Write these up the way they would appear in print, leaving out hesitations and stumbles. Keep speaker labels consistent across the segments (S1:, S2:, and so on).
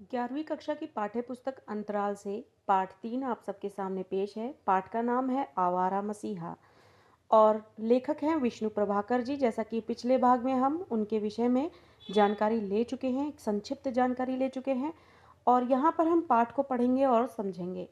S1: 11वीं कक्षा की पाठ्यपुस्तक अंतराल से पाठ 3 आप सबके सामने पेश है। पाठ का नाम है आवारा मसीहा और लेखक हैं विष्णु प्रभाकर जी। जैसा कि पिछले भाग में हम उनके विषय में जानकारी ले चुके हैं, एक संक्षिप्त जानकारी ले चुके हैं और यहाँ पर हम पाठ को पढ़ेंगे और समझेंगे।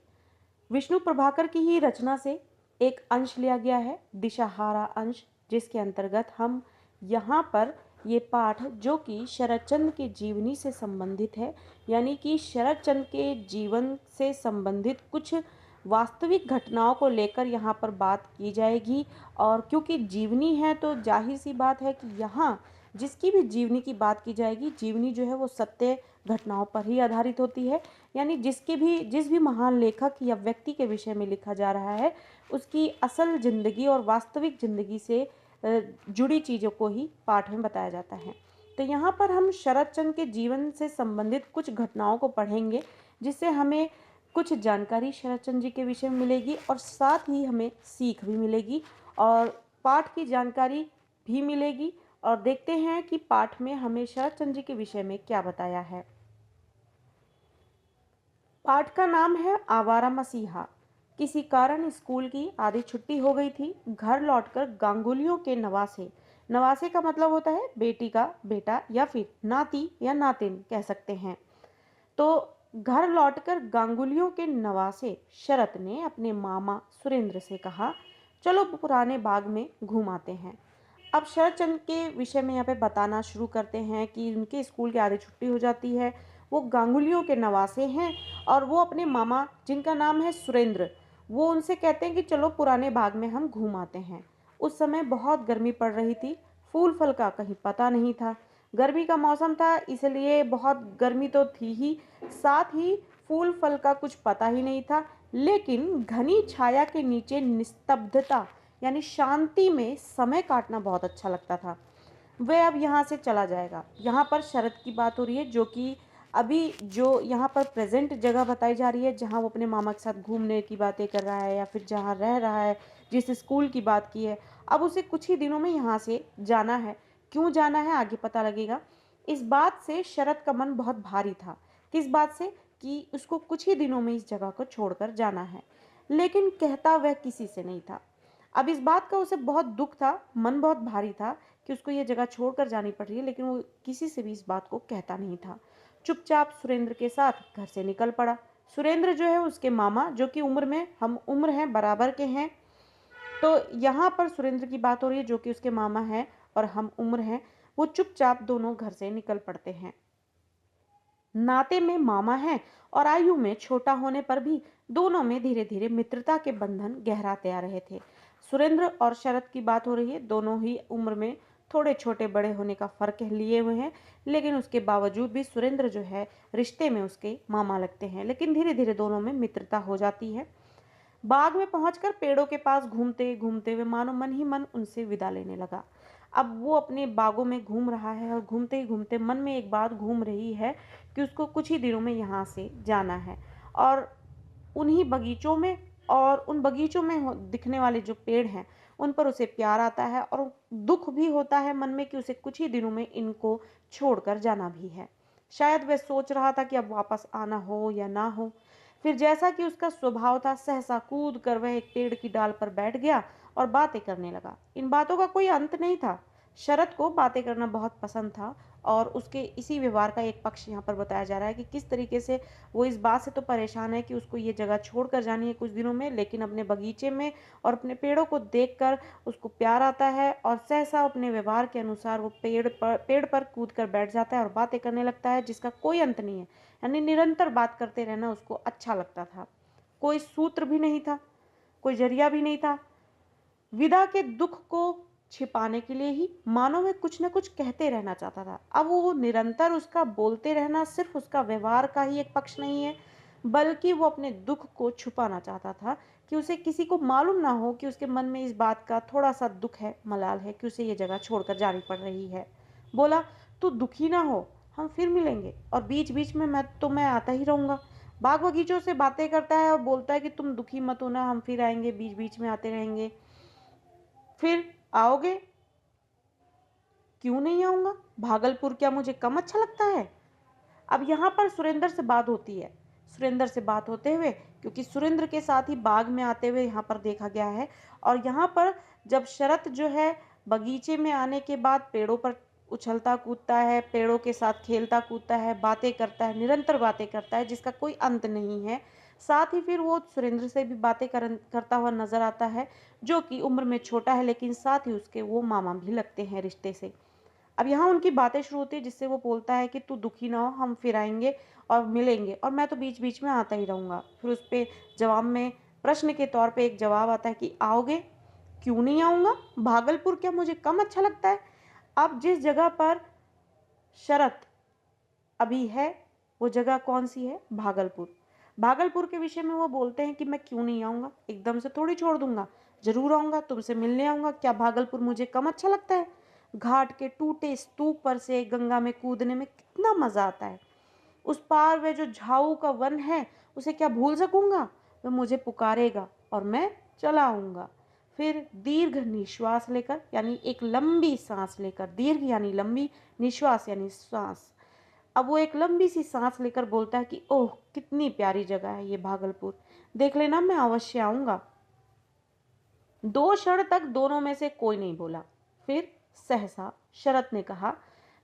S1: विष्णु प्रभाकर की ही रचना से एक अंश लिया गया है, दिशाहारा अंश, जिसके अंतर्गत हम यहाँ पर ये पाठ जो कि शरद चंद्र की जीवनी से संबंधित है, यानी कि शरद चंद्र के जीवन से संबंधित कुछ वास्तविक घटनाओं को लेकर यहाँ पर बात की जाएगी। और क्योंकि जीवनी है तो जाहिर सी बात है कि यहाँ जिसकी भी जीवनी की बात की जाएगी, जीवनी जो है वो सत्य घटनाओं पर ही आधारित होती है। यानी जिस भी महान लेखक या व्यक्ति के विषय में लिखा जा रहा है, उसकी असल ज़िंदगी और वास्तविक ज़िंदगी से जुड़ी चीज़ों को ही पाठ में बताया जाता है। तो यहाँ पर हम शरद चंद्र के जीवन से संबंधित कुछ घटनाओं को पढ़ेंगे, जिससे हमें कुछ जानकारी शरद चंद्र जी के विषय में मिलेगी और साथ ही हमें सीख भी मिलेगी और पाठ की जानकारी भी मिलेगी। और देखते हैं कि पाठ में हमें शरद चंद्र जी के विषय में क्या बताया है। पाठ का नाम है आवारा मसीहा। किसी कारण स्कूल की आधी छुट्टी हो गई थी। घर लौटकर गांगुलियों के नवासे, नवासे का मतलब होता है बेटी का बेटा या फिर नाती या नातिन कह सकते हैं। तो घर लौटकर गांगुलियों के नवासे शरत ने अपने मामा सुरेंद्र से कहा, चलो पुराने बाग में घूम आते हैं। अब शरद चंद्र के विषय में यहाँ पे बताना शुरू करते हैं कि उनके स्कूल की आधी छुट्टी हो जाती है। वो गांगुलियों के नवासे हैं और वो अपने मामा जिनका नाम है सुरेंद्र, वो उनसे कहते हैं कि चलो पुराने बाग में हम घूम आते हैं। उस समय बहुत गर्मी पड़ रही थी, फूल फल का कहीं पता नहीं था। गर्मी का मौसम था इसलिए बहुत गर्मी तो थी ही, साथ ही फूल फल का कुछ पता ही नहीं था। लेकिन घनी छाया के नीचे निस्तब्धता यानी शांति में समय काटना बहुत अच्छा लगता था। वह अब यहाँ से चला जाएगा। यहाँ पर शरद की बात हो रही है, जो कि अभी जो यहाँ पर प्रेजेंट जगह बताई जा रही है, जहाँ वो अपने मामा के साथ घूमने की बातें कर रहा है या फिर जहाँ रह रहा है, जिस स्कूल की बात की है। अब उसे कुछ ही दिनों में यहाँ से जाना है। क्यों जाना है आगे पता लगेगा। इस बात से शरद का मन बहुत भारी था। किस बात से? कि उसको कुछ ही दिनों में इस जगह को छोड़कर जाना है, लेकिन कहता वह किसी से नहीं था। अब इस बात का उसे बहुत दुख था, मन बहुत भारी था कि उसको ये जगह छोड़कर जानी पड़ रही है, लेकिन वो किसी से भी इस बात को कहता नहीं था। चुपचाप सुरेंद्र के साथ घर से निकल पड़ा। सुरेंद्र जो है उसके मामा, जो कि उम्र में हम उम्र हैं, बराबर के हैं। तो यहाँ पर सुरेंद्र की बात हो रही है, जो कि उसके मामा हैं और हम उम्र हैं। वो चुपचाप दोनों घर से निकल पड़ते हैं। नाते में मामा है और आयु में छोटा होने पर भी दोनों में धीरे धीरे मित्रता के बंधन गहराते आ रहे थे। सुरेंद्र और शरद की बात हो रही है। दोनों ही उम्र में थोड़े छोटे बड़े होने का फर्क लिए हुए हैं, लेकिन उसके बावजूद भी सुरेंद्र जो है रिश्ते में उसके मामा लगते हैं। लेकिन धीरे धीरे दोनों में मित्रता हो जाती है। बाग में पहुंचकर पेड़ों के पास घूमते घूमते वे मानो मन ही मन उनसे विदा लेने लगा। अब वो अपने बागों में घूम रहा है और घूमते ही घूमते मन में एक बात घूम रही है कि उसको कुछ ही दिनों में यहाँ से जाना है। और उन्हीं बगीचों में और उन बगीचों में दिखने वाले जो पेड़ हैं, उन पर उसे प्यार आता है और दुख भी होता है मन में कि उसे कुछ ही दिनों में इनको छोड़कर जाना भी है। शायद वह सोच रहा था कि अब वापस आना हो या ना हो। फिर जैसा कि उसका स्वभाव था, सहसा कूद कर वह एक पेड़ की डाल पर बैठ गया और बातें करने लगा। इन बातों का कोई अंत नहीं था। शरद को बातें करना बहुत पसंद था और उसके इसी व्यवहार का एक पक्ष यहाँ पर बताया जा रहा है कि किस तरीके से वो इस बात से तो परेशान है कि उसको ये जगह छोड़कर जानी है कुछ दिनों में, लेकिन अपने बगीचे में और अपने पेड़ों को देखकर उसको प्यार आता है और सहसा अपने व्यवहार के अनुसार वो पेड़ पर कूद कर बैठ जाता है और बातें करने लगता है, जिसका कोई अंत नहीं है। यानी निरंतर बात करते रहना उसको अच्छा लगता था। कोई सूत्र भी नहीं था, कोई जरिया भी नहीं था। विदा के दुख को छिपाने के लिए ही मानो वह कुछ न कुछ कहते रहना चाहता था। अब वो निरंतर उसका बोलते रहना सिर्फ उसका व्यवहार का ही एक पक्ष नहीं है, बल्कि वो अपने दुख को छुपाना चाहता था कि उसे किसी को मालूम ना हो कि उसके मन में इस बात का थोड़ा सा दुख है, मलाल है कि उसे ये जगह छोड़कर जानी पड़ रही है। बोला, तू दुखी ना हो, हम फिर मिलेंगे और बीच बीच में मैं आता ही रहूंगा। बाग बगीचों से बातें करता है और बोलता है कि तुम दुखी मत होना, हम फिर आएंगे, बीच बीच में आते रहेंगे। फिर आओगे? क्यों नहीं आऊंगा? भागलपुर क्या मुझे कम अच्छा लगता है? अब यहाँ पर सुरेंद्र से बात होती है। सुरेंद्र से बात होते हुए, क्योंकि सुरेंद्र के साथ ही बाग में आते हुए यहाँ पर देखा गया है। और यहाँ पर जब शरत जो है बगीचे में आने के बाद पेड़ों पर उछलता कूदता है, पेड़ों के साथ खेलता कूदता है, बातें करता है, निरंतर बातें करता है जिसका कोई अंत नहीं है। साथ ही फिर वो सुरेंद्र से भी बातें करता हुआ नजर आता है, जो कि उम्र में छोटा है लेकिन साथ ही उसके वो मामा भी लगते हैं रिश्ते से। अब यहाँ उनकी बातें शुरू होती है, जिससे वो बोलता है कि तू दुखी ना हो, हम फिर आएंगे और मिलेंगे, और मैं तो बीच बीच में आता ही रहूँगा। फिर उस पर जवाब में प्रश्न के तौर पे एक जवाब आता है कि आओगे? क्यों नहीं आऊँगा? भागलपुर क्या मुझे कम अच्छा लगता है? अब जिस जगह पर शरत अभी है, वो जगह कौन सी है? भागलपुर। भागलपुर के विषय में वो बोलते हैं कि मैं क्यों नहीं आऊँगा, एकदम से थोड़ी छोड़ दूंगा, जरूर आऊँगा, तुमसे मिलने आऊँगा। क्या भागलपुर मुझे कम अच्छा लगता है? घाट के टूटे स्तूप पर से गंगा में कूदने में कितना मजा आता है। उस पार वे जो झाऊ का वन है, उसे क्या भूल सकूंगा? वह मुझे पुकारेगा और मैं चला आऊंगा। फिर दीर्घ निश्वास लेकर, यानी एक लंबी सांस लेकर, दीर्घ यानी लंबी, निश्वास यानी सांस। अब वो एक लंबी सी सांस लेकर बोलता है कि ओह कितनी प्यारी जगह है ये भागलपुर, देख लेना, मैं अवश्य आऊंगा। 2 क्षण तक दोनों में से कोई नहीं बोला। फिर सहसा शरत ने कहा,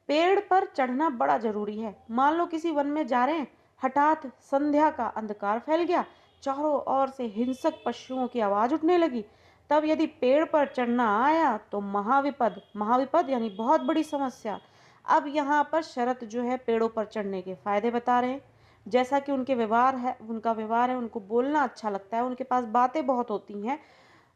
S1: पेड़ पर चढ़ना बड़ा जरूरी है। मान लो किसी वन में जा रहे हैं, हठात संध्या का अंधकार फैल गया, चारों ओर से हिंसक पशुओं की आवाज उठने लगी। तब यदि पेड़ पर चढ़ना आया तो महाविपद, महाविपद यानी बहुत बड़ी समस्या। अब यहाँ पर शरत जो है पेड़ों पर चढ़ने के फायदे बता रहे हैं। जैसा कि उनका व्यवहार है, उनको बोलना अच्छा लगता है, उनके पास बातें बहुत होती हैं।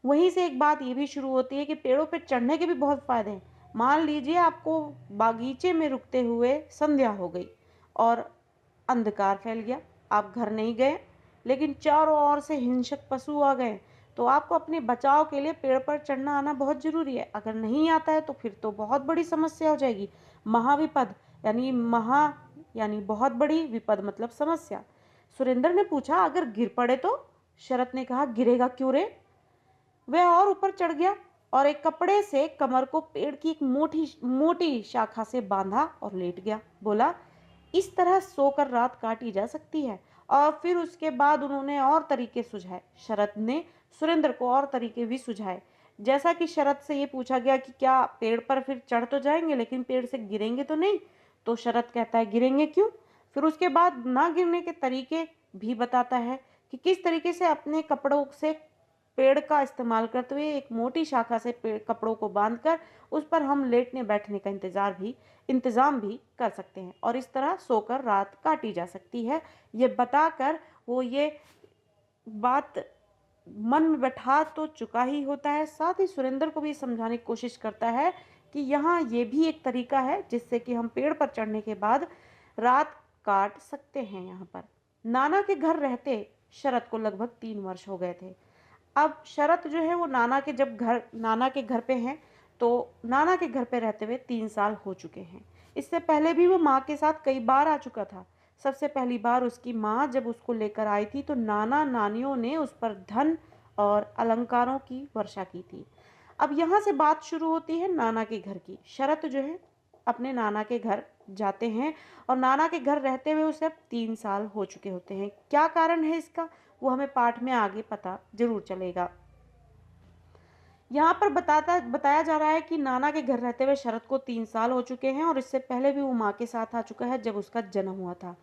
S1: वहीं से एक बात ये भी शुरू होती है कि पेड़ों पे चढ़ने के भी बहुत फायदे हैं। मान लीजिए आपको बागीचे में रुकते हुए संध्या हो गई और अंधकार फैल गया, आप घर नहीं गए, लेकिन चारों ओर से हिंसक पशु आ गए, तो आपको अपने बचाव के लिए पेड़ पर चढ़ना आना बहुत जरूरी है। अगर नहीं आता है तो फिर तो बहुत बड़ी समस्या हो जाएगी। महाविपद यानी बहुत बड़ी, विपद मतलब समस्या। सुरेंद्र ने पूछा, अगर गिर पड़े तो? शरत ने कहा, गिरेगा क्यों रे? वह और ऊपर चढ़ गया और एक कपड़े से कमर को पेड़ की एक मोटी मोटी शाखा से बांधा और लेट गया। बोला, इस तरह सोकर रात काटी जा सकती है। और फिर उसके बाद उन्होंने और तरीके सुझाए। शरत ने सुरेंद्र को और तरीके भी सुझाए। जैसा कि शरत से ये पूछा गया कि क्या पेड़ पर फिर चढ़ तो जाएंगे लेकिन पेड़ से गिरेंगे तो नहीं? तो शरत कहता है, गिरेंगे क्यों? फिर उसके बाद ना गिरने के तरीके भी बताता है कि किस तरीके से अपने कपड़ों से पेड़ का इस्तेमाल करते हुए एक मोटी शाखा से पेड़ कपड़ों को बांधकर उस पर हम लेटने बैठने का इंतजाम भी कर सकते हैं, और इस तरह सोकर रात काटी जा सकती है। ये बताकर वो ये बात मन में बैठा तो चुका ही होता है, साथ ही सुरेंद्र को भी समझाने की कोशिश करता है कि यहाँ ये भी एक तरीका है जिससे कि हम पेड़ पर चढ़ने के बाद रात काट सकते हैं। यहाँ पर नाना के घर रहते शरत को लगभग 3 वर्ष हो गए थे। अब शरत जो है वो नाना के घर पे हैं, तो नाना के घर पे रहते हुए 3 साल हो चुके हैं। इससे पहले भी वो माँ के साथ कई बार आ चुका था। सबसे पहली बार उसकी माँ जब उसको लेकर आई थी तो नाना नानियों ने उस पर धन और अलंकारों की वर्षा की थी। अब यहाँ से बात शुरू होती है नाना के घर की। शरत जो है अपने नाना के घर जाते हैं और नाना के घर रहते हुए उसे अब 3 साल हो चुके होते हैं। क्या कारण है इसका, वो हमें पाठ में आगे पता जरूर चलेगा। यहाँ पर बताया जा रहा है कि नाना के घर रहते हुए शरत को 3 साल हो चुके हैं और इससे पहले भी वो माँ के साथ आ चुका है जब उसका जन्म हुआ था।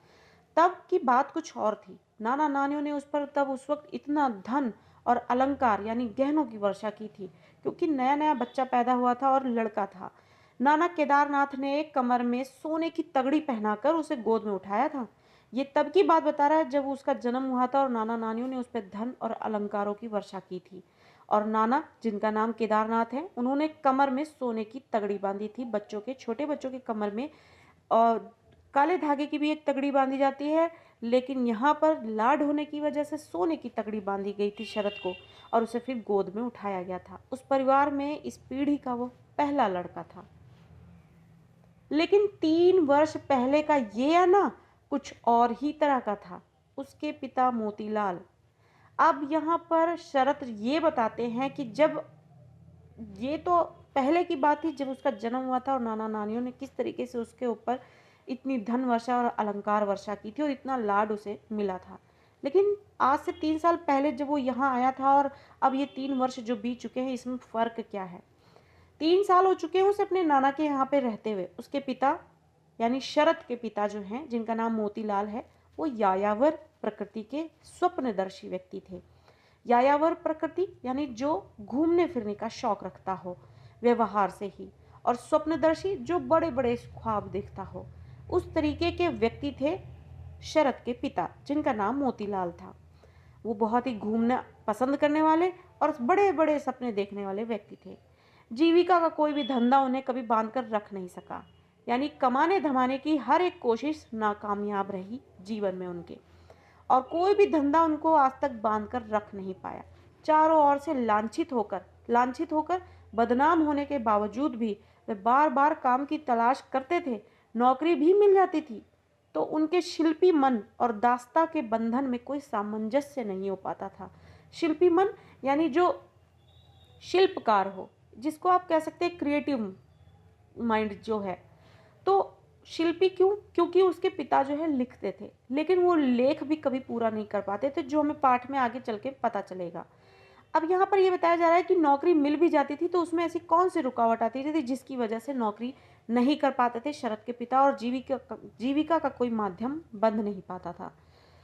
S1: तब की बात कुछ और थी। नाना नानियों ने उस पर तब उस वक्त इतना धन और अलंकार यानी गहनों की वर्षा की थी, क्योंकि नया नया बच्चा पैदा हुआ था और लड़का था। नाना केदारनाथ ने एक कमर में सोने की तगड़ी पहनाकर उसे गोद में उठाया था। ये तब की बात बता रहा है जब उसका जन्म हुआ था और नाना नानियों ने उस पर धन और अलंकारों की वर्षा की थी। और नाना, जिनका नाम केदारनाथ है, उन्होंने कमर में सोने की तगड़ी बांधी थी। छोटे बच्चों के कमर में और काले धागे की भी एक तगड़ी बांधी जाती है, लेकिन यहाँ पर लाड होने की वजह से सोने की तगड़ी बांधी गई थी शरत को और उसे फिर गोद में उठाया गया था। उस परिवार में इस पीढ़ी का वो पहला लड़का था। लेकिन 3 वर्ष पहले का ये आना कुछ और ही तरह का था। उसके पिता मोतीलाल, अब यहाँ पर शरत ये बताते हैं कि जब ये तो पहले की बात थी जब उसका जन्म हुआ था और नाना नानियों ने किस तरीके से उसके ऊपर इतनी धन वर्षा और अलंकार वर्षा की थी और इतना लाड उसे मिला था। लेकिन आज से 3 साल पहले जब वो यहाँ आया था और अब ये 3 वर्ष जो बीत चुके हैं, इसमें फ़र्क क्या है? 3 साल हो चुके हैं उसे अपने नाना के यहाँ पे रहते हुए। उसके पिता यानी शरद के पिता जो हैं, जिनका नाम मोतीलाल है, वो यायावर प्रकृति के स्वप्नदर्शी व्यक्ति थे। यायावर प्रकृति यानी जो घूमने फिरने का शौक रखता हो व्यवहार से ही, और स्वप्नदर्शी जो बड़े बड़े ख्वाब देखता हो, उस तरीके के व्यक्ति थे शरद के पिता, जिनका नाम मोतीलाल था। वो बहुत ही घूमना पसंद करने वाले और बड़े बड़े सपने देखने वाले व्यक्ति थे। जीविका का कोई भी धंधा उन्हें कभी बांध कर रख नहीं सका, यानी कमाने धमाने की हर एक कोशिश नाकामयाब रही जीवन में उनके, और कोई भी धंधा उनको आज तक बांध कर रख नहीं पाया। चारों ओर से लांछित होकर बदनाम होने के बावजूद भी वे बार बार काम की तलाश करते थे। नौकरी भी मिल जाती थी तो उनके शिल्पी मन और दास्ता के बंधन में कोई सामंजस्य नहीं हो पाता था। शिल्पी मन यानी जो शिल्पकार हो, जिसको आप कह सकते हैं क्रिएटिव माइंड जो है। तो शिल्पी क्यों? क्योंकि उसके पिता जो है लिखते थे, लेकिन वो लेख भी कभी पूरा नहीं कर पाते थे, जो हमें पाठ में आगे चल के पता चलेगा। अब यहाँ पर ये बताया जा रहा है कि नौकरी मिल भी जाती थी तो उसमें ऐसी कौन सी रुकावट आती थी जिसकी वजह से नौकरी नहीं कर पाते थे शरद के पिता, और जीविका का कोई माध्यम बंध नहीं पाता था।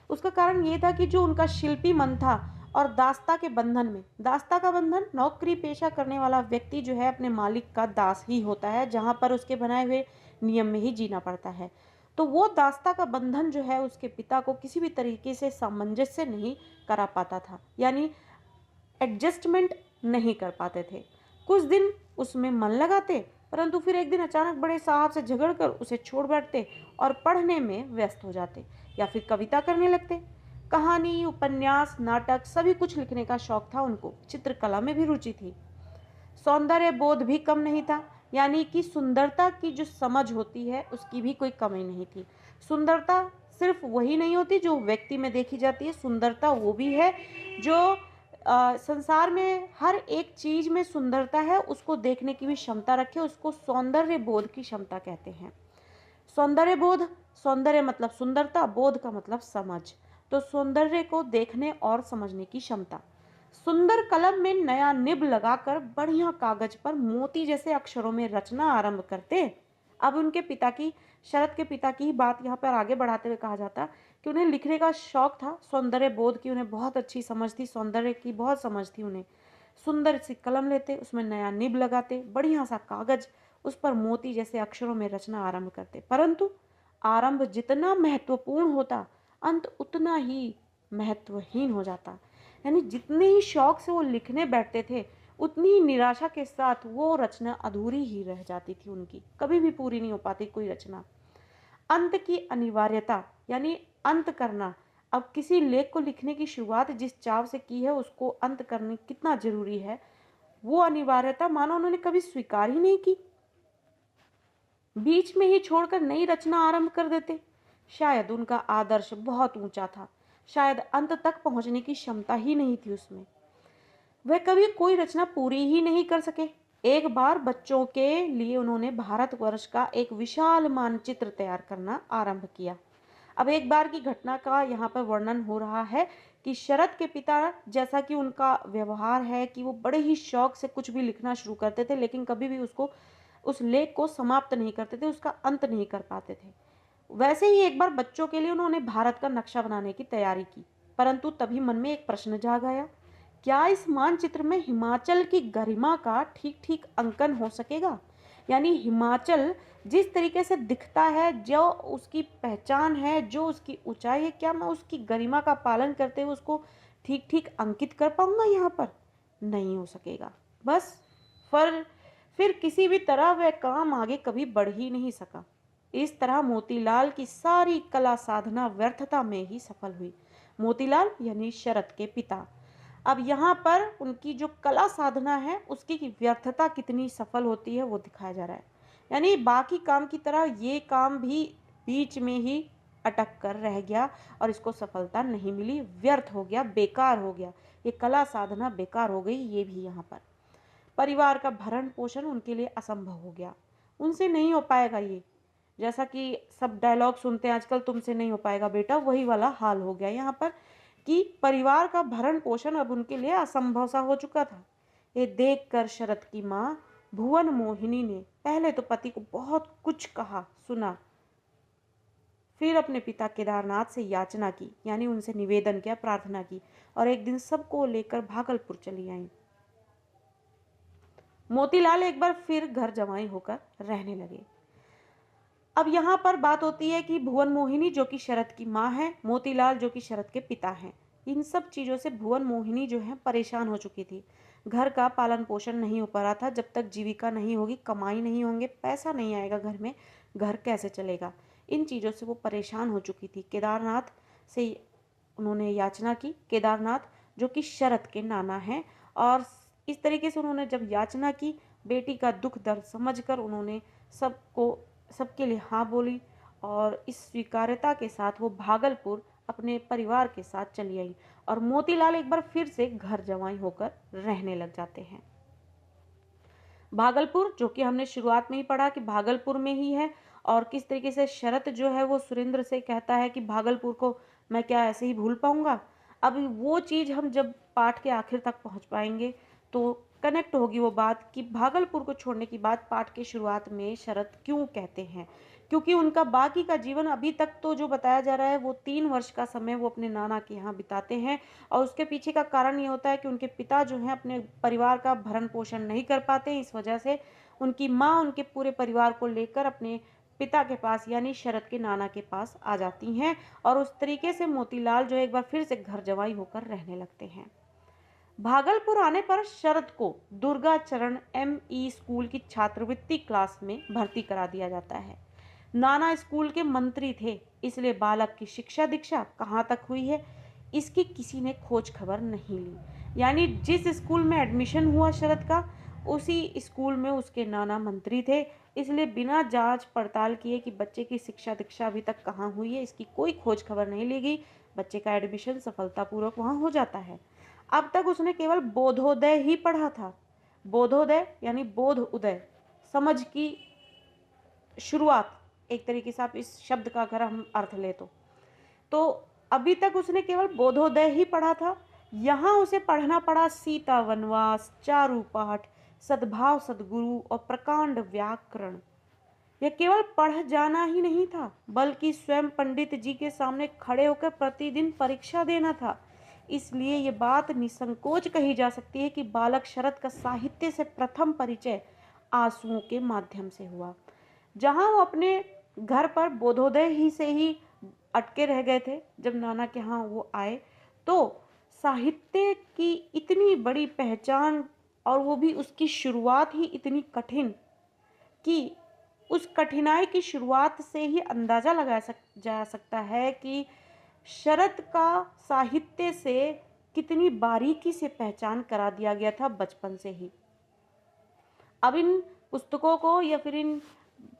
S1: उसका कारण ये था कि जो उनका शिल्पी मन था और दास्ता के बंधन में, दास्ता का बंधन, नौकरी पेशा करने वाला व्यक्ति जो है अपने मालिक का दास ही होता है, जहाँ पर उसके बनाए हुए नियम में ही जीना पड़ता है। तो वो दास्ता का बंधन जो है उसके पिता को किसी भी तरीके से सामंजस्य नहीं करा पाता था, यानी एडजस्टमेंट नहीं कर पाते थे। कुछ दिन उसमें मन लगाते, परंतु फिर एक दिन अचानक बड़े साहब से झगड़कर उसे छोड़ बैठते और पढ़ने में व्यस्त हो जाते या फिर कविता करने लगते। कहानी, उपन्यास, नाटक सभी कुछ लिखने का शौक था उनको। चित्रकला में भी रुचि थी। सौंदर्य बोध भी कम नहीं था, यानी कि सुंदरता की जो समझ होती है उसकी भी कोई कमी नहीं थी। सुंदरता सिर्फ वही नहीं होती जो व्यक्ति में देखी जाती है, सुंदरता वो भी है जो संसार में हर एक चीज में सुंदरता है उसको देखने की भी क्षमता रखे, उसको सौंदर्य बोध की क्षमता कहते हैं। सौंदर्य बोध, सौंदर्य मतलब सुंदरता, बोध का मतलब समझ, तो सौंदर्य को देखने और समझने की क्षमता। सुंदर कलम में नया निब लगाकर बढ़िया कागज पर मोती जैसे अक्षरों में रचना आरंभ करते। अब उनके पिता की, शरद के पिता की ही बात यहाँ पर आगे बढ़ाते हुए कहा जाता कि उन्हें लिखने का शौक था, सौंदर्य बोध की उन्हें बहुत अच्छी समझ थी, सौंदर्य की बहुत समझ थी उन्हें। सुंदर सी कलम लेते, उसमें नया निब लगाते, बढ़िया सा कागज, उस पर मोती जैसे अक्षरों में रचना आरंभ करते। परंतु आरंभ जितना महत्वपूर्ण होता, अंत उतना ही महत्वहीन हो जाता। यानी जितने ही शौक से वो लिखने बैठते थे, उतनी ही निराशा के साथ वो रचना अधूरी ही रह जाती थी उनकी, कभी भी पूरी नहीं हो पाती कोई रचना। अंत की अनिवार्यता यानी अंत करना। अब किसी लेख को लिखने की शुरुआत जिस चाव से की है उसको अंत करने कितना जरूरी है, वो अनिवार्यता मानो उन्होंने कभी स्वीकार ही नहीं की, बीच में ही छोड़कर नई रचना आरंभ कर देते। शायद उनका आदर्श बहुत ऊंचा था, शायद अंत तक पहुंचने की क्षमता ही नहीं थी उसमें, वह कभी कोई रचना पूरी ही नहीं कर सके। एक बार बच्चों के लिए उन्होंने भारतवर्ष का एक विशाल मानचित्र तैयार करना आरंभ किया। अब एक बार की घटना का यहाँ पर वर्णन हो रहा है कि शरद के पिता, जैसा कि उनका व्यवहार है कि वो बड़े ही शौक से कुछ भी लिखना शुरू करते थे, लेकिन कभी भी उसको, उस लेख को समाप्त नहीं करते थे, उसका अंत नहीं कर पाते थे। वैसे ही एक बार बच्चों के लिए उन्होंने भारत का नक्शा बनाने की तैयारी की, परंतु तभी मन में एक प्रश्न जाग आया, क्या इस मानचित्र में हिमाचल की गरिमा का ठीक ठीक अंकन हो सकेगा? यानी हिमाचल जिस तरीके से दिखता है, जो उसकी पहचान है, जो उसकी ऊंचाई है, क्या मैं उसकी गरिमा का पालन करते हुए उसको ठीक ठीक अंकित कर पाऊंगा? यहाँ पर नहीं हो सकेगा। बस फिर किसी भी तरह वह काम आगे कभी बढ़ ही नहीं सका। इस तरह मोतीलाल की सारी कला साधना व्यर्थता में ही सफल हुई। मोतीलाल यानी शरद के पिता। अब यहाँ पर उनकी जो कला साधना है उसकी व्यर्थता कितनी सफल होती है वो दिखाया जा रहा है। यानी बाकी काम की तरह ये काम भी बीच में ही अटक कर रह गया और इसको सफलता नहीं मिली, व्यर्थ हो गया, बेकार हो गया, ये कला साधना बेकार हो गई। ये भी यहाँ पर परिवार का भरण पोषण उनके लिए असंभव हो गया, उनसे नहीं हो पाएगा ये। जैसा कि सब डायलॉग सुनते हैं आजकल, तुमसे नहीं हो पाएगा बेटा, वही वाला हाल हो गया यहाँ पर कि परिवार का भरण पोषण अब उनके लिए असंभव सा हो चुका था। ये देखकर शरद की माँ भुवन मोहिनी ने पहले तो पति को बहुत कुछ कहा सुना, फिर अपने पिता केदारनाथ से याचना की, यानी उनसे निवेदन किया, प्रार्थना की, और एक दिन सबको लेकर भागलपुर चली आई। मोतीलाल एक बार फिर घर जमाई होकर रहने लगे। अब यहाँ पर बात होती है कि भुवन मोहिनी जो कि शरद की माँ है, मोतीलाल जो कि शरद के पिता हैं, इन सब चीज़ों से भुवन मोहिनी जो है परेशान हो चुकी थी। घर का पालन पोषण नहीं हो पा रहा था। जब तक जीविका नहीं होगी, कमाई नहीं होंगे, पैसा नहीं आएगा घर में, घर कैसे चलेगा, इन चीज़ों से वो परेशान हो चुकी थी। केदारनाथ से उन्होंने याचना की, केदारनाथ जो कि शरद के नाना हैं, और इस तरीके से उन्होंने जब याचना की, बेटी का दुख दर्द समझकर उन्होंने सबके लिए हाँ बोली, और इस स्वीकार्यता के साथ वो भागलपुर अपने परिवार के साथ चली आई, और मोतीलाल एक बार फिर से घर जमाई होकर रहने लग जाते हैं। भागलपुर जो कि हमने शुरुआत में ही पढ़ा कि भागलपुर में ही है, और किस तरीके से शरत जो है वो सुरेंद्र से कहता है कि भागलपुर को मैं क्या ऐसे ही भूल पाऊंगा। अब वो चीज़ हम जब पाठ के आखिर तक पहुंच पाएंगे तो कनेक्ट होगी वो बात कि भागलपुर को छोड़ने की बात पाठ के शुरुआत में शरत क्यों कहते हैं, क्योंकि उनका बाकी का जीवन अभी तक तो जो बताया जा रहा है वो 3 वर्ष का समय वो अपने नाना के यहाँ बिताते हैं, और उसके पीछे का कारण ये होता है कि उनके पिता जो हैं अपने परिवार का भरण पोषण नहीं कर पाते। इस वजह से उनकी माँ उनके पूरे परिवार को लेकर अपने पिता के पास यानी शरद के नाना के पास आ जाती हैं, और उस तरीके से मोतीलाल जो एक बार फिर से घर जवाई होकर रहने लगते हैं। भागलपुर आने पर शरद को दुर्गाचरण ME स्कूल की छात्रवृत्ति क्लास में भर्ती करा दिया जाता है। नाना स्कूल के मंत्री थे, इसलिए बालक की शिक्षा दीक्षा कहाँ तक हुई है इसकी किसी ने खोज खबर नहीं ली। यानी जिस स्कूल में एडमिशन हुआ शरद का, उसी स्कूल में उसके नाना मंत्री थे, इसलिए बिना जांच पड़ताल किए कि बच्चे की शिक्षा दीक्षा अभी तक कहाँ हुई है इसकी कोई खोज खबर नहीं ली गई। बच्चे का एडमिशन सफलतापूर्वक वहाँ हो जाता है। अब तक उसने केवल बोधोदय ही पढ़ा था। बोधोदय यानी बोध उदय, समझ की शुरुआत, एक तरीके से आप इस शब्द का अगर हम अर्थ ले तो अभी तक उसने केवल बोधोदय ही पढ़ा था। यहाँ उसे पढ़ना पड़ा सीता वनवास, चारु पाठ, सद्भाव सद्गुरु और प्रकांड व्याकरण। यह केवल पढ़ जाना ही नहीं था, बल्कि स्वयं पंडित जी के सामने खड़े होकर प्रतिदिन परीक्षा देना था। इसलिए ये बात निसंकोच कही जा सकती है कि बालक शरद का साहित्य से प्रथम परिचय आंसुओं के माध्यम से हुआ। जहाँ वो अपने घर पर बोधोदय ही से ही अटके रह गए थे, जब नाना के यहाँ वो आए तो साहित्य की इतनी बड़ी पहचान, और वो भी उसकी शुरुआत ही इतनी कठिन कि उस कठिनाई की शुरुआत से ही अंदाजा जा सकता है कि शरद का साहित्य से कितनी बारीकी से पहचान करा दिया गया था बचपन से ही। अब इन पुस्तकों को या फिर इन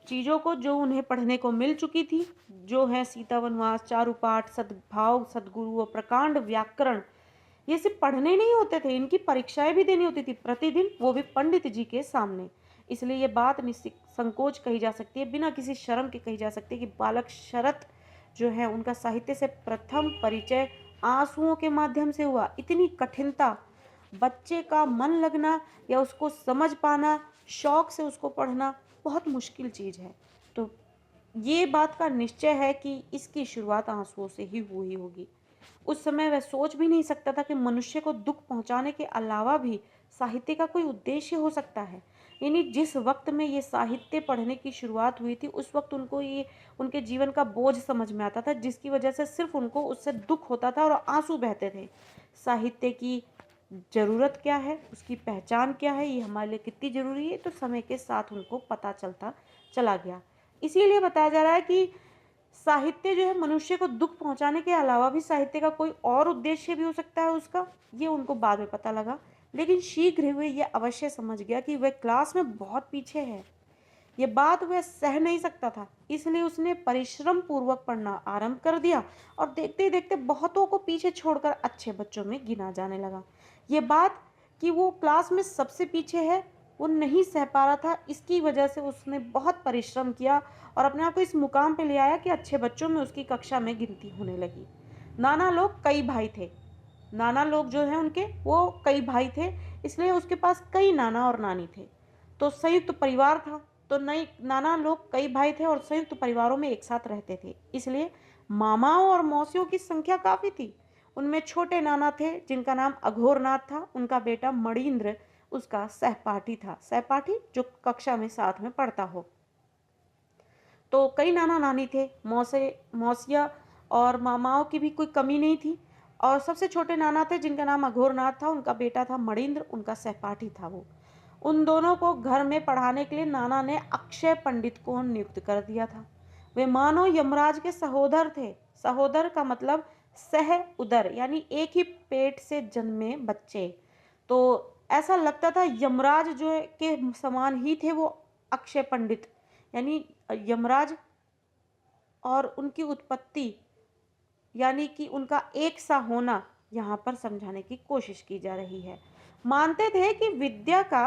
S1: चीज़ों को जो उन्हें पढ़ने को मिल चुकी थी, जो है सीता वनवास, चारुपाठ, सद्भाव सद्गुरु और प्रकांड व्याकरण, ये सिर्फ पढ़ने नहीं होते थे, इनकी परीक्षाएं भी देनी होती थी प्रतिदिन, वो भी पंडित जी के सामने। इसलिए ये बात निसंकोच कही जा सकती है, बिना किसी शर्म के कही जा सकती है कि बालक शरद जो है उनका साहित्य से प्रथम परिचय आंसुओं के माध्यम से हुआ। इतनी कठिनता, बच्चे का मन लगना या उसको समझ पाना, शौक से उसको पढ़ना बहुत मुश्किल चीज़ है। तो ये बात का निश्चय है कि इसकी शुरुआत आंसुओं से ही हुई होगी। उस समय वह सोच भी नहीं सकता था कि मनुष्य को दुख पहुंचाने के अलावा भी साहित्य का कोई उद्देश्य हो सकता है। यानी जिस वक्त में ये साहित्य पढ़ने की शुरुआत हुई थी, उस वक्त उनको ये उनके जीवन का बोझ समझ में आता था, जिसकी वजह से सिर्फ उनको उससे दुख होता था और आंसू बहते थे। साहित्य की ज़रूरत क्या है, उसकी पहचान क्या है, ये हमारे लिए कितनी ज़रूरी है, तो समय के साथ उनको पता चलता चला गया। इसीलिए बताया जा रहा है कि साहित्य जो है मनुष्य को दुख पहुंचाने के अलावा भी साहित्य का कोई और उद्देश्य भी हो सकता है उसका, ये उनको बाद में पता लगा। लेकिन शीघ्र हुए ये अवश्य समझ गया कि वह क्लास में बहुत पीछे है। ये बात वह सह नहीं सकता था, इसलिए उसने परिश्रम पूर्वक पढ़ना आरंभ कर दिया, और देखते ही देखते बहुतों को पीछे छोड़कर अच्छे बच्चों में गिना जाने लगा। ये बात कि वो क्लास में सबसे पीछे है, वो नहीं सह पा रहा था। इसकी वजह से उसने बहुत परिश्रम किया और अपने आप को इस मुकाम पे ले आया कि अच्छे बच्चों में उसकी कक्षा में गिनती होने लगी। नाना लोग कई भाई थे। नाना लोग जो हैं उनके, वो कई भाई थे, इसलिए उसके पास कई नाना और नानी थे। तो संयुक्त परिवार था। तो नई नाना लोग कई भाई थे और संयुक्त परिवारों में एक साथ रहते थे, इसलिए मामाओं और मौसियों की संख्या काफी थी। उनमें छोटे नाना थे जिनका नाम अघोरनाथ था। उनका बेटा मणिंद्र उसका सहपाठी था। सहपाठी जो कक्षा में साथ में पढ़ता हो। तो कई नाना नानी थे, मौसे मौसिया और मामाओं की भी कोई कमी नहीं थी। और सबसे छोटे नाना थे जिनका नाम अघोरनाथ था। उनका बेटा था मणिंद्र, उनका सहपाठी था वो। उन दोनों को घर में पढ़ाने के लिए नाना ने अक्षय पंडित को नियुक्त कर दिया था। वे मानो यमराज के सहोदर थे। सहोदर का मतलब सह उदर, यानी एक ही पेट से जन्मे बच्चे। तो ऐसा लगता था यमराज जो के समान ही थे वो अक्षय पंडित, यानी यमराज और उनकी उत्पत्ति, यानी कि उनका एक सा होना यहाँ पर समझाने की कोशिश की जा रही है। मानते थे कि विद्या का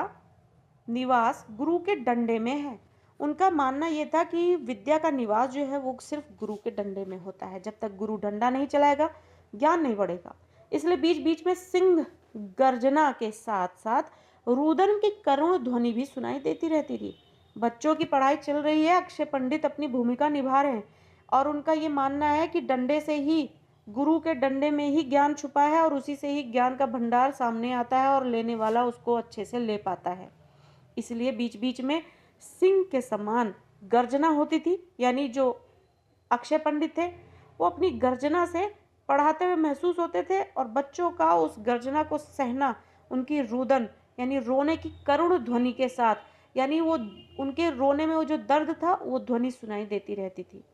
S1: निवास गुरु के डंडे में है। उनका मानना यह था कि विद्या का निवास जो है वो सिर्फ गुरु के डंडे में होता है। जब तक गुरु डंडा नहीं चलाएगा, ज्ञान नहीं बढ़ेगा। इसलिए बीच बीच में सिंह गर्जना के साथ साथ रुदन की करुण ध्वनि भी सुनाई देती रहती थी। बच्चों की पढ़ाई चल रही है, अक्षय पंडित अपनी भूमिका निभा रहे हैं और उनका ये मानना है कि डंडे से ही, गुरु के डंडे में ही ज्ञान छुपा है और उसी से ही ज्ञान का भंडार सामने आता है और लेने वाला उसको अच्छे से ले पाता है। इसलिए बीच बीच में सिंह के समान गर्जना होती थी, यानी जो अक्षय पंडित थे वो अपनी गर्जना से पढ़ाते हुए महसूस होते थे और बच्चों का उस गर्जना को सहना उनकी रुदन, यानी रोने की करुण ध्वनि के साथ, यानी वो उनके रोने में वो जो दर्द था वो ध्वनि सुनाई देती रहती थी।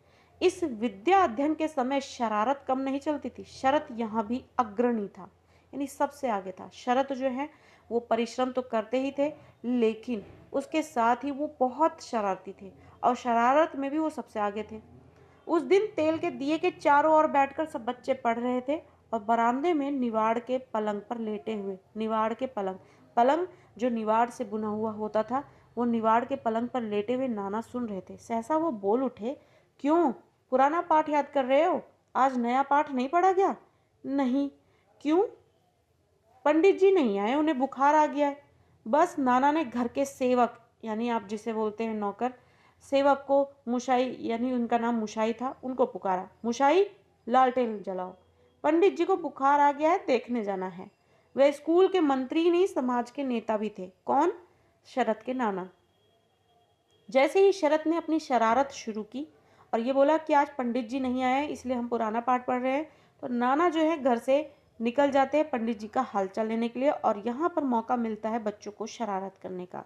S1: इस विद्या अध्ययन के समय शरारत कम नहीं चलती थी। शरत यहाँ भी अग्रणी था, यानी सबसे आगे था। शरत जो है वो परिश्रम तो करते ही थे, लेकिन उसके साथ ही वो बहुत शरारती थे और शरारत में भी वो सबसे आगे थे। उस दिन तेल के दिए के चारों ओर बैठकर सब बच्चे पढ़ रहे थे और बरामदे में निवाड़ के पलंग पर लेटे हुए, निवाड़ के पलंग, पलंग जो निवाड़ से बुना हुआ होता था, वो निवाड़ के पलंग पर लेटे हुए नाना सुन रहे थे। सहसा वो बोल उठे, क्यों, पुराना पाठ याद कर रहे हो? आज नया पाठ नहीं पढ़ा गया? नहीं। क्यों? पंडित जी नहीं आए, उन्हें बुखार आ गया है। बस नाना ने घर के सेवक, यानी आप जिसे बोलते हैं नौकर, सेवक को, मुशाई, यानी उनका नाम मुशाई था, उनको पुकारा। मुशाई, लालटेन जलाओ, पंडित जी को बुखार आ गया है, देखने जाना है। वे स्कूल के मंत्री नहीं, समाज के नेता भी थे। कौन? शरत के नाना। जैसे ही शरत ने अपनी शरारत शुरू की और ये बोला कि आज पंडित जी नहीं आए इसलिए हम पुराना पाठ पढ़ रहे हैं, तो नाना जो है घर से निकल जाते हैं पंडित जी का हालचाल लेने के लिए और यहाँ पर मौका मिलता है बच्चों को शरारत करने का।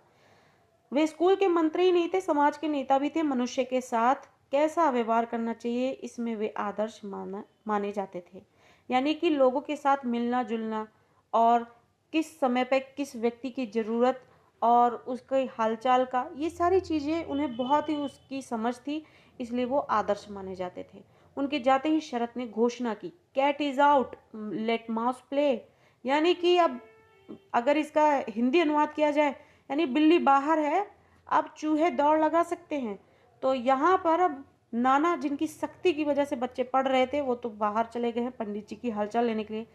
S1: वे स्कूल के मंत्री ही नहीं थे, समाज के नेता भी थे। मनुष्य के साथ कैसा व्यवहार करना चाहिए, इसमें वे आदर्श माने जाते थे। यानी कि लोगों के साथ मिलना जुलना और किस समय पे किस व्यक्ति की ज़रूरत और उसके हालचाल का, ये सारी चीज़ें उन्हें बहुत ही उसकी समझ थी, इसलिए वो आदर्श माने जाते थे। उनके जाते ही शरत ने घोषणा की, cat is out, let mouse play. यानी कि अब अगर इसका हिंदी अनुवाद किया जाए, यानी बिल्ली बाहर है, अब चूहे दौड़ लगा सकते हैं। तो यहाँ पर अब नाना, जिनकी सख्ती की वजह से बच्चे पढ़ रहे थे, वो तो बाहर चले गए हैं पंडित जी की हालचाल लेने के लिए।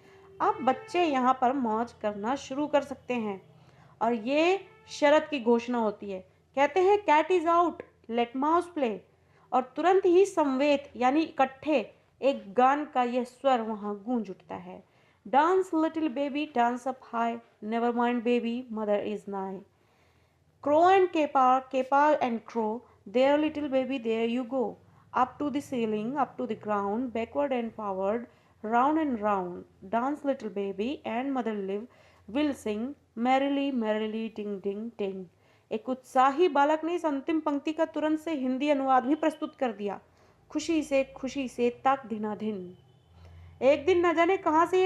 S1: अब बच्चे यहाँ पर मौज करना शुरू कर सकते हैं और ये शरत की घोषणा होती है। कहते हैं cat is out, let mouse play. और तुरंत ही समवेत, यानी इकट्ठे एक गान का यह स्वर वहां गूंज उठता है। Dance little baby dance up high, never mind baby mother is नाई। Crow and caper, caper and crow, there little baby, there you go. Up to the ceiling, up to the ground, backward and forward, round and round. Dance little baby and mother live, will sing merrily, merrily, ding, ding, ding. एक उत्साही बालक ने इस अंतिम पंक्ति का तुरंत से हिंदी अनुवाद भी प्रस्तुत कर दिया। खुशी से तक धिनाधिन। एक दिन न जाने कहां से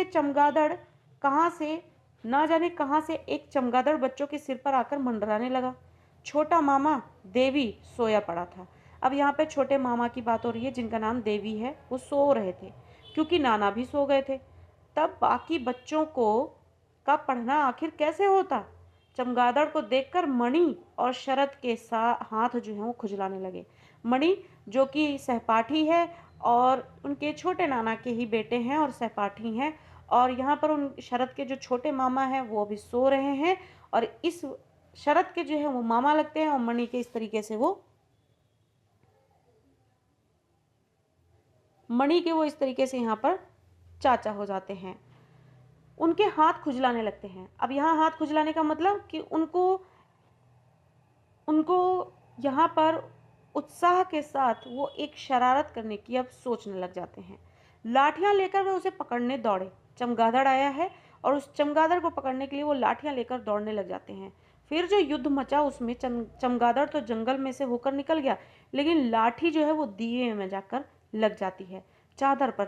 S1: एक चमगादड़ बच्चों के सिर पर आकर मंडराने लगा। छोटा मामा देवी सोया पड़ा था। अब यहाँ पे छोटे मामा की बात हो रही है जिनका नाम देवी है, वो सो रहे थे क्योंकि नाना भी सो गए थे। तब बाकी बच्चों को का पढ़ना आखिर कैसे होता? चमगादड़ को देखकर मणि और शरद के हाथ जो है वो खुजलाने लगे। मणि जो कि सहपाठी है और उनके छोटे नाना के ही बेटे हैं और सहपाठी हैं, और यहाँ पर उन शरद के जो छोटे मामा हैं वो अभी सो रहे हैं, और इस शरद के जो है वो मामा लगते हैं और मणि के इस तरीके से वो मणि के वो इस तरीके से यहाँ पर चाचा हो जाते हैं। उनके हाथ खुजलाने लगते हैं। अब यहाँ हाथ खुजलाने का मतलब कि उनको उनको यहाँ पर उत्साह के साथ वो एक शरारत करने की अब सोचने लग जाते हैं। लाठियां लेकर वे उसे पकड़ने दौड़े। चमगादड़ आया है और उस चमगादड़ को पकड़ने के लिए वो लाठियां लेकर दौड़ने लग जाते हैं। फिर जो युद्ध मचा उसमें चमगादड़ तो जंगल में से होकर निकल गया, लेकिन लाठी जो है वो दिए में जाकर लग जाती है। चादर पर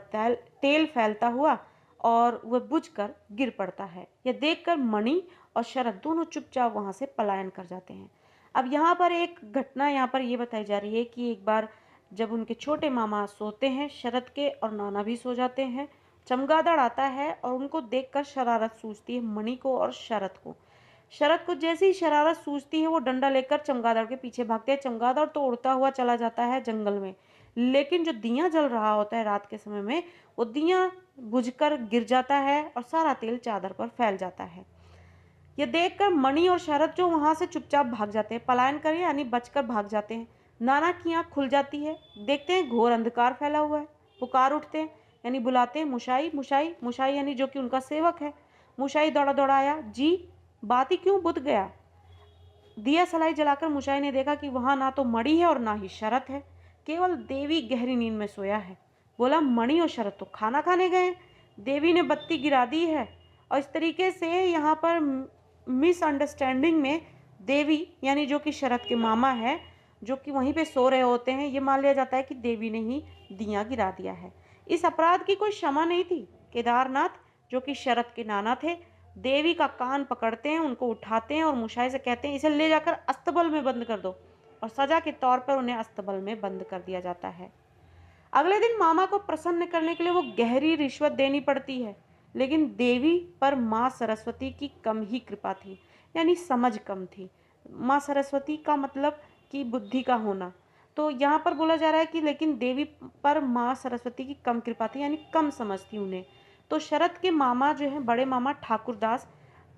S1: तेल फैलता हुआ और वह बुझकर गिर पड़ता है। यह देखकर मणि और शरद दोनों चुपचाप वहां से पलायन कर जाते हैं। अब यहाँ पर एक घटना यहाँ पर ये बताई जा रही है कि एक बार जब उनके छोटे मामा सोते हैं शरद के और नाना भी सो जाते हैं, चमगादड़ आता है और उनको देखकर शरारत सूझती है मणि को और शरद को। शरद को जैसे ही शरारत सूझती है वो डंडा लेकर चमगादड़ के पीछे भागते हैं। चमगादड़ तो उड़ता हुआ चला जाता है जंगल में, लेकिन जो दिया जल रहा होता है रात के समय में, वो दिया बुझकर गिर जाता है और सारा तेल चादर पर फैल जाता है। ये देखकर मणि और शरद जो वहां से चुपचाप भाग जाते हैं, पलायन कर यानी बचकर भाग जाते हैं। नाना की आंख खुल जाती है, देखते हैं घोर अंधकार फैला हुआ है। पुकार उठते हैं यानी बुलाते हैं, मुशाई मुशाई मुशाई यानी जो कि उनका सेवक है। मुशाई दौड़ा दौड़ा आया, जी बात ही क्यों बुझ गया। दिया सलाई जलाकर मुशाई ने देखा कि वहां ना तो मणि है और ना ही शरद है, केवल देवी गहरी नींद में सोया है। बोला, मणि और शरद तो खाना खाने गए, देवी ने बत्ती गिरा दी है। और इस तरीके से यहाँ पर मिसअंडरस्टैंडिंग में देवी यानी जो कि शरद के मामा है, जो कि वहीं पे सो रहे होते हैं, ये मान लिया जाता है कि देवी ने ही दिया गिरा दिया है। इस अपराध की कोई क्षमा नहीं थी। केदारनाथ जो कि शरद के नाना थे, देवी का कान पकड़ते हैं, उनको उठाते हैं और मुशाई से कहते हैं इसे ले जाकर अस्तबल में बंद कर दो, और सजा के तौर पर उन्हें अस्तबल में बंद कर दिया जाता है। अगले दिन मामा को प्रसन्न करने के लिए वो गहरी रिश्वत देनी पड़ती है, लेकिन देवी पर माँ सरस्वती की कम ही कृपा थी, यानी समझ कम थी। माँ सरस्वती का मतलब कि बुद्धि का होना, तो यहाँ पर बोला जा रहा है कि लेकिन देवी पर माँ सरस्वती की कम कृपा थी, यानी कम समझ थी उन्हें। तो शरद के मामा जो है बड़े मामा ठाकुरदास,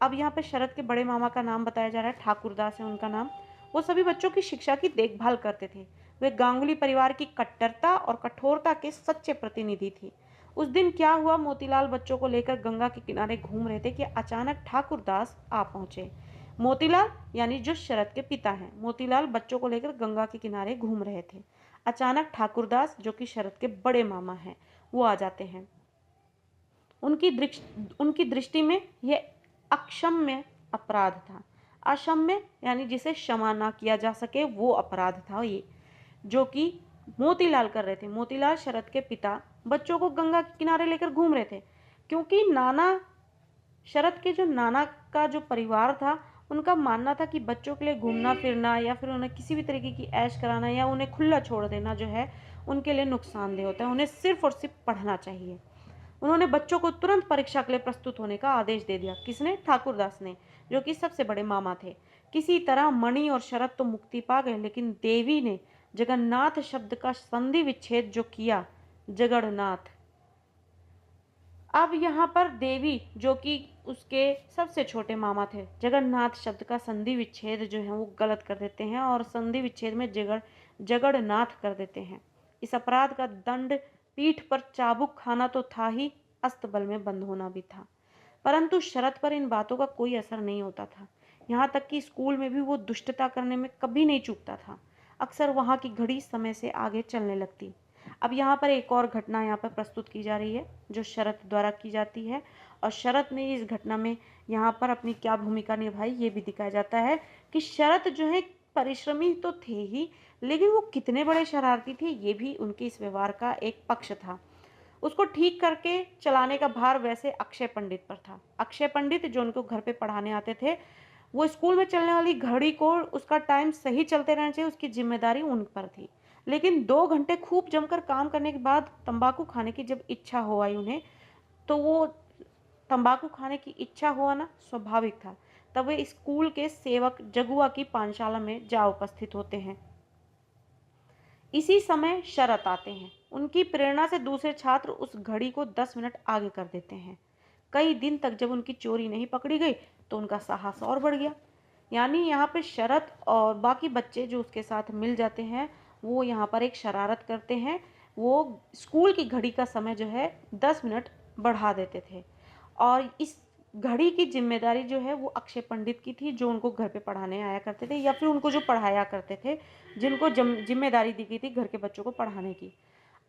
S1: अब यहाँ पे शरद के बड़े मामा का नाम बताया जा रहा है, ठाकुरदास है उनका नाम। वो सभी बच्चों की शिक्षा की देखभाल करते थे। वे गांगुली परिवार की कट्टरता और कठोरता के सच्चे प्रतिनिधि थे। उस दिन क्या हुआ, मोतीलाल बच्चों को लेकर गंगा के किनारे घूम रहे थे कि अचानक ठाकुरदास आ पहुंचे। मोतीलाल यानी जो शरद के पिता हैं, मोतीलाल बच्चों को लेकर गंगा के किनारे घूम रहे थे। अचानक ठाकुरदास जो कि शरद के बड़े मामा हैं वो आ जाते हैं। उनकी दृष्टि में यह अक्षम्य अपराध था। अक्षम्य यानी जिसे क्षमा ना किया जा सके वो अपराध था ये, जो कि मोतीलाल कर रहे थे। मोतीलाल शरद के पिता बच्चों को गंगा के किनारे लेकर घूम रहे थे, क्योंकि नाना शरद के जो नाना का जो परिवार था उनका मानना था कि बच्चों के लिए घूमना फिरना या फिर उन्हें किसी भी तरीके की ऐश कराना या उन्हें खुला छोड़ देना जो है उनके लिए नुकसानदेह होता है। उन्हें सिर्फ और सिर्फ पढ़ना चाहिए। उन्होंने बच्चों को तुरंत परीक्षा के लिए प्रस्तुत होने का आदेश दे दिया। किसने? ठाकुरदास ने, जो कि सबसे बड़े मामा थे। किसी तरह मणि और शरद तो मुक्ति पा गए, लेकिन देवी ने जगन्नाथ शब्द का संधि विच्छेद जो किया, जगन्नाथ। अब यहाँ पर देवी जो कि उसके सबसे छोटे मामा थे, जगन्नाथ शब्द का संधि विच्छेद जो है वो गलत कर देते हैं और संधि विच्छेद में जगन्नाथ कर देते हैं। इस अपराध का दंड पीठ पर चाबुक खाना तो था ही, अस्तबल में बंद होना भी था। परंतु शरद पर इन बातों का कोई असर नहीं होता था। यहाँ तक कि स्कूल में भी वो दुष्टता करने में कभी नहीं चूकता था। अक्सर वहाँ की घड़ी समय से आगे चलने लगती। अब यहाँ पर एक और घटना यहाँ पर प्रस्तुत की जा रही है जो शरद द्वारा की जाती है, और शरद ने इस घटना में यहाँ पर अपनी क्या भूमिका निभाई ये भी दिखाया जाता है कि शरद जो है परिश्रमी तो थे ही, लेकिन वो कितने बड़े शरारती थे ये भी उनके इस व्यवहार का एक पक्ष था। उसको ठीक करके चलाने का भार वैसे अक्षय पंडित पर था। अक्षय पंडित जो उनको घर पे पढ़ाने आते थे, वो स्कूल में चलने वाली घड़ी को उसका टाइम सही चलते रहना चाहिए, उसकी जिम्मेदारी उन पर थी। लेकिन 2 घंटे खूब जमकर काम करने के बाद तंबाकू खाने की जब इच्छा हो आई उन्हें, तो वो तंबाकू खाने की इच्छा हुआ ना, स्वाभाविक था। तब वे स्कूल के सेवक जगुआ की पाठशाला में जा उपस्थित होते हैं। इसी समय शरत आते हैं। उनकी प्रेरणा से दूसरे छात्र उस घड़ी को 10 मिनट आगे कर देते हैं। कई दिन तक जब उनकी चोरी नहीं पकड़ी गई तो उनका साहस और बढ़ गया। यानी यहाँ पे शरत और बाकी बच्चे जो उसके साथ मिल जाते हैं, वो यहाँ पर एक शरारत करते हैं। वो स्कूल की घड़ी का समय जो है 10 मिनट बढ़ा देते थे, और इस घड़ी की जिम्मेदारी जो है वो अक्षय पंडित की थी, जो उनको घर पे पढ़ाने आया करते थे, या फिर उनको जो पढ़ाया करते थे, जिनको जिम्मेदारी दी गई थी घर के बच्चों को पढ़ाने की।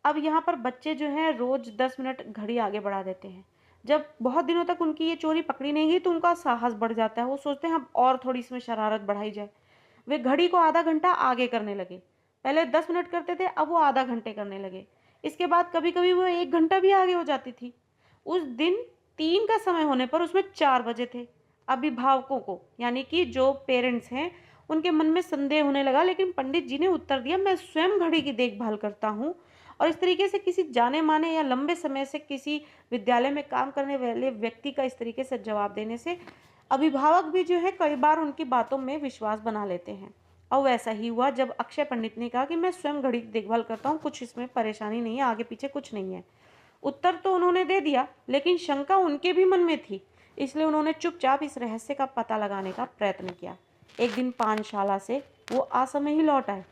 S1: अब यहाँ पर बच्चे जो हैं रोज 10 मिनट घड़ी आगे बढ़ा देते हैं। जब बहुत दिनों तक उनकी ये चोरी पकड़ी नहीं गई तो उनका साहस बढ़ जाता है। वो सोचते हैं अब और थोड़ी इसमें शरारत बढ़ाई जाए। वे घड़ी को आधा घंटा आगे करने लगे। पहले 10 मिनट करते थे, अब वो आधा घंटे करने लगे। इसके बाद कभी कभी वो 1 घंटा भी आगे हो जाती थी। उस दिन 3 का समय होने पर उसमें 4 बजे थे। अभिभावकों को, यानी कि जो पेरेंट्स हैं, उनके मन में संदेह होने लगा, लेकिन पंडित जी ने उत्तर दिया, मैं स्वयं घड़ी की देखभाल करता हूँ। और इस तरीके से किसी जाने माने या लंबे समय से किसी विद्यालय में काम करने वाले व्यक्ति का इस तरीके से जवाब देने से अभिभावक भी जो है कई बार उनकी बातों में विश्वास बना लेते हैं। और वैसा ही हुआ जब अक्षय पंडित ने कहा कि मैं स्वयं घड़ी की देखभाल करता हूँ, कुछ इसमें परेशानी नहीं है, आगे पीछे कुछ नहीं है। उत्तर तो उन्होंने दे दिया, लेकिन शंका उनके भी मन में थी। इसलिए उन्होंने चुपचाप इस रहस्य का पता लगाने का प्रयत्न किया। एक दिन पाठशाला से वो असमय ही लौट आए।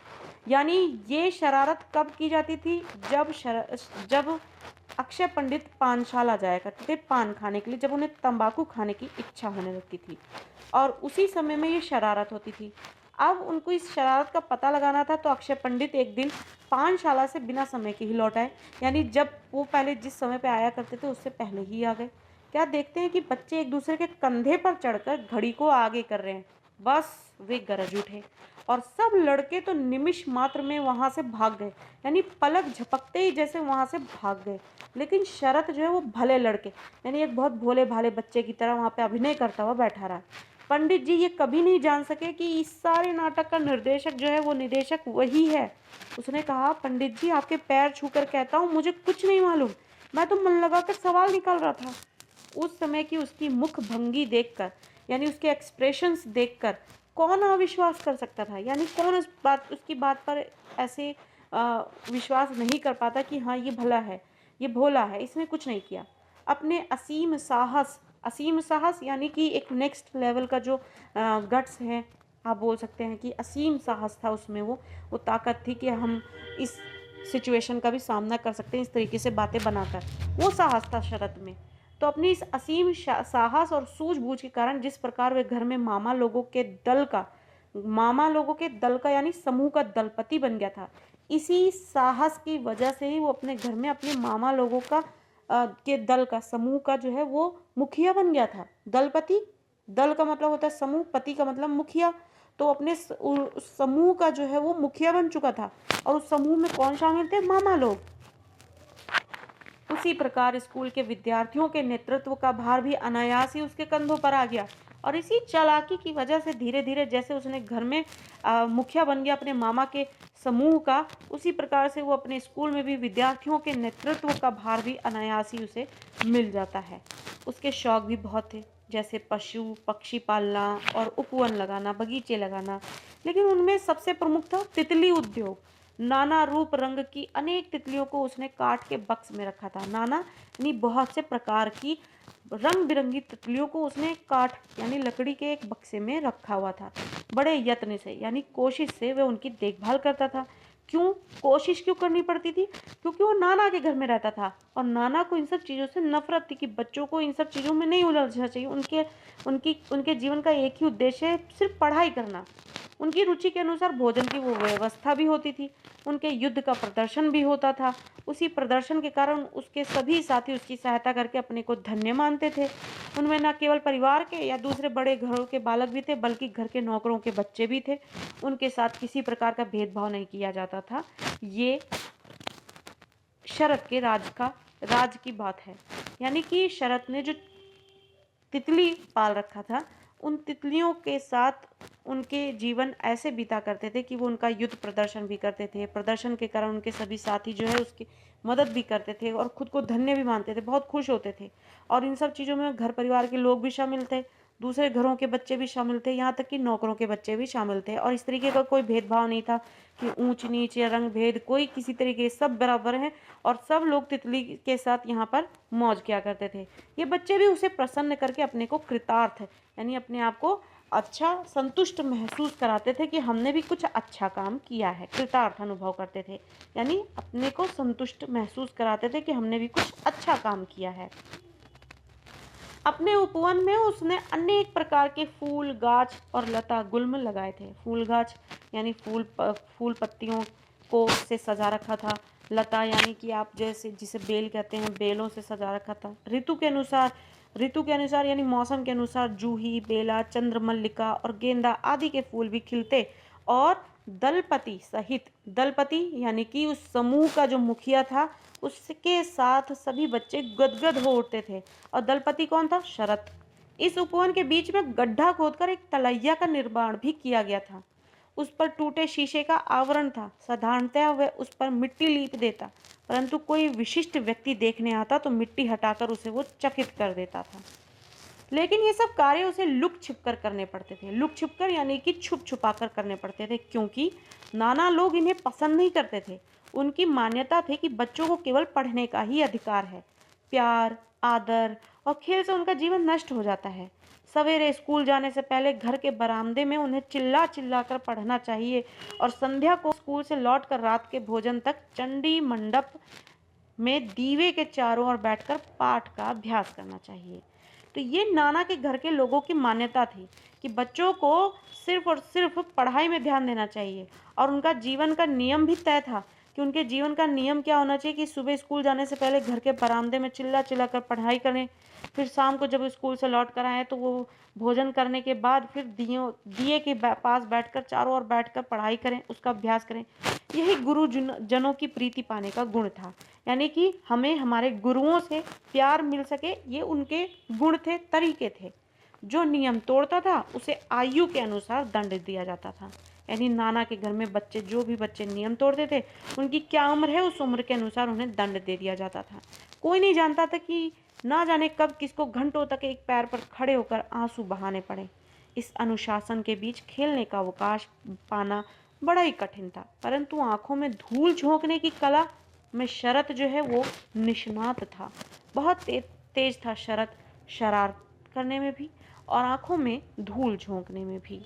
S1: यानी ये शरारत कब की जाती थी? जब अक्षय पंडित पानशाला जाया करते थे पान खाने के लिए, जब उन्हें तंबाकू खाने की इच्छा होने लगती थी, और उसी समय में ये शरारत होती थी। अब उनको इस शरारत का पता लगाना था, तो अक्षय पंडित एक दिन पानशाला से बिना समय के ही लौट आए। यानी जब वो पहले जिस समय पे आया करते थे उससे पहले ही आ गए। क्या देखते हैं कि बच्चे एक दूसरे के कंधे पर चढ़कर घड़ी को आगे कर रहे हैं। बस वे गरज उठे और सब लड़के तो निमिष मात्र में वहां से भाग गए। यानी पलक झपकते ही जैसे वहां से भाग गए। लेकिन शरत जो है वो भले लड़के, यानी एक बहुत भोले भाले बच्चे की तरह वहां पे अभिनय करता हुआ बैठा रहा। पंडित जी ये कभी नहीं जान सके कि इस सारे नाटक का निर्देशक जो है वो निदेशक वही है। उसने कहा, पंडित जी आपके पैर छूकर कहता हूँ, मुझे कुछ नहीं मालूम, मैं तो मन लगाकर सवाल निकाल रहा था। उस समय की उसकी मुख भंगी देखकर, यानी उसके एक्सप्रेशंस देखकर कौन अविश्वास कर सकता था? यानी कौन उसकी बात पर ऐसे विश्वास नहीं कर पाता कि हाँ ये भला है, ये भोला है, इसने कुछ नहीं किया। अपने असीम साहस यानी कि एक नेक्स्ट लेवल का जो गट्स है, आप बोल सकते हैं कि असीम साहस था उसमें, वो ताकत थी कि हम इस सिचुएशन का भी सामना कर सकते हैं इस तरीके से बातें बनाकर। वो साहस था शरत में। तो अपनी इस असीम साहस और सूझबूझ के कारण जिस प्रकार वे घर में मामा लोगों के दल का यानी समूह का दलपति बन गया था, इसी साहस की वजह से ही वो अपने घर में अपने मामा लोगों का के दल का समूह का जो है वो मुखिया बन गया था। दलपति, दल का मतलब होता है समूह, पति का मतलब मुखिया। तो अपने उस समूह का जो है वो मुखिया बन चुका था। और उस समूह में कौन शामिल थे? मामा लोग। उसी प्रकार स्कूल के विद्यार्थियों के नेतृत्व का भार भी अनायास ही उसके कंधों पर आ गया। और इसी चालाकी की वजह से धीरे धीरे जैसे उसने घर में मुखिया बन गया अपने मामा के समूह का, उसी प्रकार से वो अपने स्कूल में भी विद्यार्थियों के नेतृत्व का भार भी अनायास ही उसे मिल जाता है। उसके शौक भी बहुत थे, जैसे पशु पक्षी पालना और उपवन लगाना, बगीचे लगाना। लेकिन उनमें सबसे प्रमुख था तितली उद्योग। नाना रूप रंग की अनेक तितलियों को उसने काट के बक्स में रखा था। नाना यानी बहुत से प्रकार की रंग बिरंगी तितलियों को उसने काट यानी लकड़ी के एक बक्से में रखा हुआ था। बड़े यत्न से यानी कोशिश से वह उनकी देखभाल करता था। क्यों कोशिश क्यों करनी पड़ती थी? क्योंकि वो नाना के घर में रहता था और नाना को इन सब चीज़ों से नफरत थी कि बच्चों को इन सब चीज़ों में नहीं उलझना चाहिए। उनके जीवन का एक ही उद्देश्य है, सिर्फ पढ़ाई करना। उनकी रुचि के अनुसार भोजन की वो व्यवस्था भी होती थी। उनके युद्ध का प्रदर्शन भी होता था। उसी प्रदर्शन के कारण उसके सभी साथी उसकी सहायता करके अपने को धन्य मानते थे। उनमें न केवल परिवार के या दूसरे बड़े घरों के बालक भी थे, बल्कि घर के नौकरों के बच्चे भी थे। उनके साथ किसी प्रकार का भेदभाव नहीं किया जाता था। ये शरत के राज की बात है। यानी कि शरत ने जो तितली पाल रखा था, उन तितलियों के साथ उनके जीवन ऐसे बीता करते थे कि वो उनका युद्ध प्रदर्शन भी करते थे। प्रदर्शन के कारण उनके सभी साथी जो है उसकी मदद भी करते थे और खुद को धन्य भी मानते थे, बहुत खुश होते थे। और इन सब चीज़ों में घर परिवार के लोग भी शामिल थे। दूसरे घरों के बच्चे भी शामिल थे, यहाँ तक कि नौकरों के बच्चे भी शामिल थे। और इस तरीके का कोई भेदभाव नहीं था कि ऊंच नीच या रंग भेद, कोई किसी तरीके, सब बराबर हैं और सब लोग तितली के साथ यहाँ पर मौज किया करते थे। ये बच्चे भी उसे प्रसन्न करके अपने को कृतार्थ, यानी अपने आप को अच्छा संतुष्ट महसूस कराते थे कि हमने भी कुछ अच्छा काम किया है, कृतार्थ अनुभव करते थे, यानी अपने को संतुष्ट महसूस कराते थे कि हमने भी कुछ अच्छा काम किया है। अपने उपवन में उसने अनेक प्रकार के फूल, गाछ और लता गुल्म लगाए थे। फूल गाछ यानी फूल पत्तियों को से सजा रखा था। लता यानी कि आप जैसे जिसे बेल कहते हैं, बेलों से सजा रखा था। ऋतु के अनुसार यानी मौसम के अनुसार जूही, बेला, चंद्रमल्लिका और गेंदा आदि के फूल भी खिलते और दलपति यानी कि उस समूह का जो मुखिया था, उसके साथ सभी बच्चे गदगद हो उठते थे। और दलपति कौन था? शरत। इस उपवन के बीच में गड्ढा खोदकर एक तलैया का निर्माण भी किया गया था। उस पर टूटे शीशे का आवरण था। साधारणतः वह उस पर मिट्टी लीप देता, परंतु कोई विशिष्ट व्यक्ति देखने आता तो मिट्टी हटाकर उसे वो चकित कर देता था। लेकिन ये सब कार्य उसे लुक छिप कर करने पड़ते थे। लुक छिप कर यानी कि छुप छुपा कर करने पड़ते थे, क्योंकि नाना लोग इन्हें पसंद नहीं करते थे। उनकी मान्यता थी कि बच्चों को केवल पढ़ने का ही अधिकार है। प्यार, आदर और खेल से उनका जीवन नष्ट हो जाता है। सवेरे स्कूल जाने से पहले घर के बरामदे में उन्हें चिल्ला चिल्ला कर पढ़ना चाहिए और संध्या को स्कूल से लौटकर रात के भोजन तक चंडी मंडप में दीवे के चारों ओर बैठकर पाठ का अभ्यास करना चाहिए। तो ये नाना के घर के लोगों की मान्यता थी कि बच्चों को सिर्फ और सिर्फ पढ़ाई में ध्यान देना चाहिए। और उनका जीवन का नियम भी तय था कि उनके जीवन का नियम क्या होना चाहिए कि सुबह स्कूल जाने से पहले घर के बरामदे में चिल्ला चिल्ला कर पढ़ाई करें, फिर शाम को जब स्कूल से लौट कर आए तो वो भोजन करने के बाद फिर दिए के पास बैठकर चारों ओर बैठकर पढ़ाई करें, उसका अभ्यास करें। यही जनों की प्रीति पाने का गुण था, यानी कि हमें हमारे गुरुओं से प्यार मिल सके, ये उनके गुण थे, तरीके थे। जो नियम तोड़ता था उसे आयु के अनुसार दंड दिया जाता था। यानी नाना के घर में बच्चे, जो भी बच्चे नियम तोड़ते थे, उनकी क्या उम्र है उस उम्र के अनुसार उन्हें दंड दे दिया जाता था। कोई नहीं जानता था कि ना जाने कब किसको घंटों तक एक पैर पर खड़े होकर आंसू बहाने पड़े। इस अनुशासन के बीच खेलने का अवकाश पाना बड़ा ही कठिन था, परंतु आंखों में धूल झोंकने की कला में शरत जो है वो निष्णात था। बहुत तेज था शरत, शरारत करने में भी और आंखों में धूल झोंकने में भी।